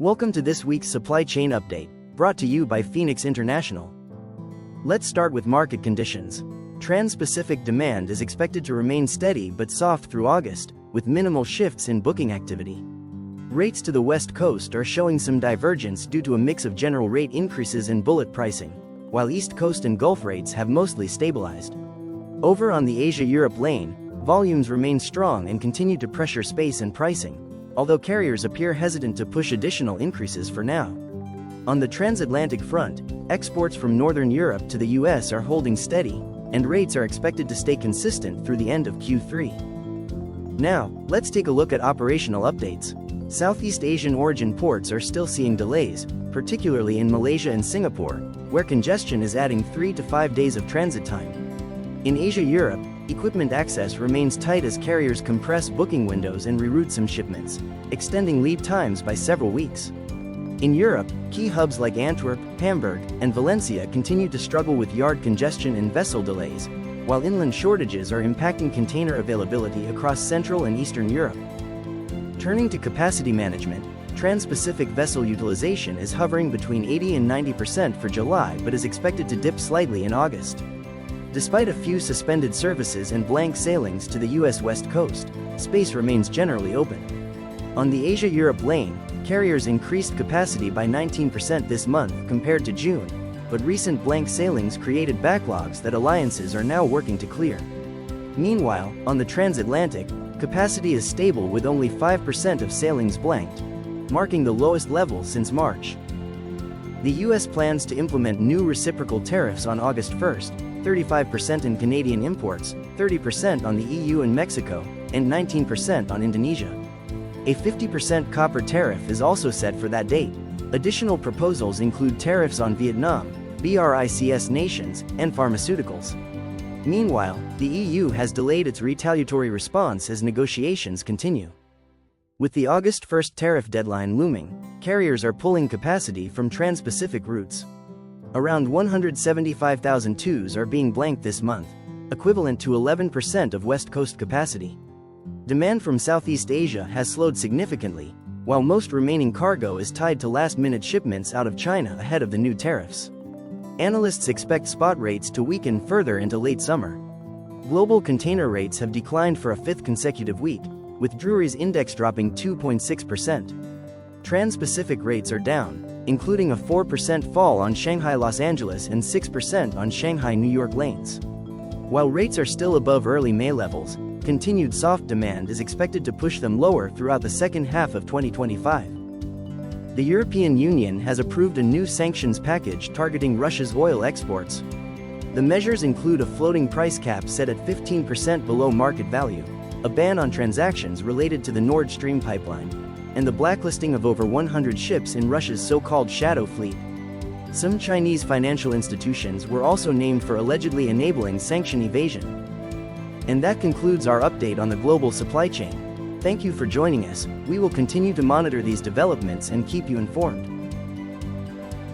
Welcome to this week's supply chain update, brought to you by Phoenix International. Let's start with market conditions. Trans-Pacific demand is expected to remain steady but soft through August, with minimal shifts in booking activity. Rates to the West Coast are showing some divergence due to a mix of general rate increases and bullet pricing, while East Coast and Gulf rates have mostly stabilized. Over on the Asia-Europe lane, volumes remain strong and continue to pressure space and pricing, although carriers appear hesitant to push additional increases for now. On the transatlantic front, exports from Northern Europe to the US are holding steady, and rates are expected to stay consistent through the end of Q3. Now, let's take a look at operational updates. Southeast Asian origin ports are still seeing delays, particularly in Malaysia and Singapore, where congestion is adding 3 to 5 days of transit time. In Asia-Europe, equipment access remains tight as carriers compress booking windows and reroute some shipments, extending lead times by several weeks. In Europe, key hubs like Antwerp, Hamburg, and Valencia continue to struggle with yard congestion and vessel delays, while inland shortages are impacting container availability across Central and Eastern Europe. Turning to capacity management, Trans-Pacific vessel utilization is hovering between 80 and 90% for July but is expected to dip slightly in August. Despite a few suspended services and blank sailings to the US West Coast, space remains generally open. On the Asia-Europe lane, carriers increased capacity by 19% this month compared to June, but recent blank sailings created backlogs that alliances are now working to clear. Meanwhile, on the transatlantic, capacity is stable with only 5% of sailings blanked, marking the lowest level since March. The US plans to implement new reciprocal tariffs on August 1st, 35% in Canadian imports, 30% on the EU and Mexico, and 19% on Indonesia. A 50% copper tariff is also set for that date. Additional proposals include tariffs on Vietnam, BRICS nations, and pharmaceuticals. Meanwhile, the EU has delayed its retaliatory response as negotiations continue. With the August 1st tariff deadline looming, carriers are pulling capacity from Trans-Pacific routes. Around 175,000 TEUs are being blanked this month, equivalent to 11% of West Coast capacity. Demand from Southeast Asia has slowed significantly, while most remaining cargo is tied to last-minute shipments out of China ahead of the new tariffs. Analysts expect spot rates to weaken further into late summer. Global container rates have declined for a fifth consecutive week, with Drewry's index dropping 2.6%. Trans-Pacific rates are down, including a 4% fall on Shanghai-Los Angeles and 6% on Shanghai-New York lanes. While rates are still above early May levels, continued soft demand is expected to push them lower throughout the second half of 2025. The European Union has approved a new sanctions package targeting Russia's oil exports. The measures include a floating price cap set at 15% below market value, a ban on transactions related to the Nord Stream pipeline, and the blacklisting of over 100 ships in Russia's so-called shadow fleet. Some Chinese financial institutions were also named for allegedly enabling sanction evasion. And that concludes our update on the global supply chain. Thank you for joining us. We will continue to monitor these developments and keep you informed.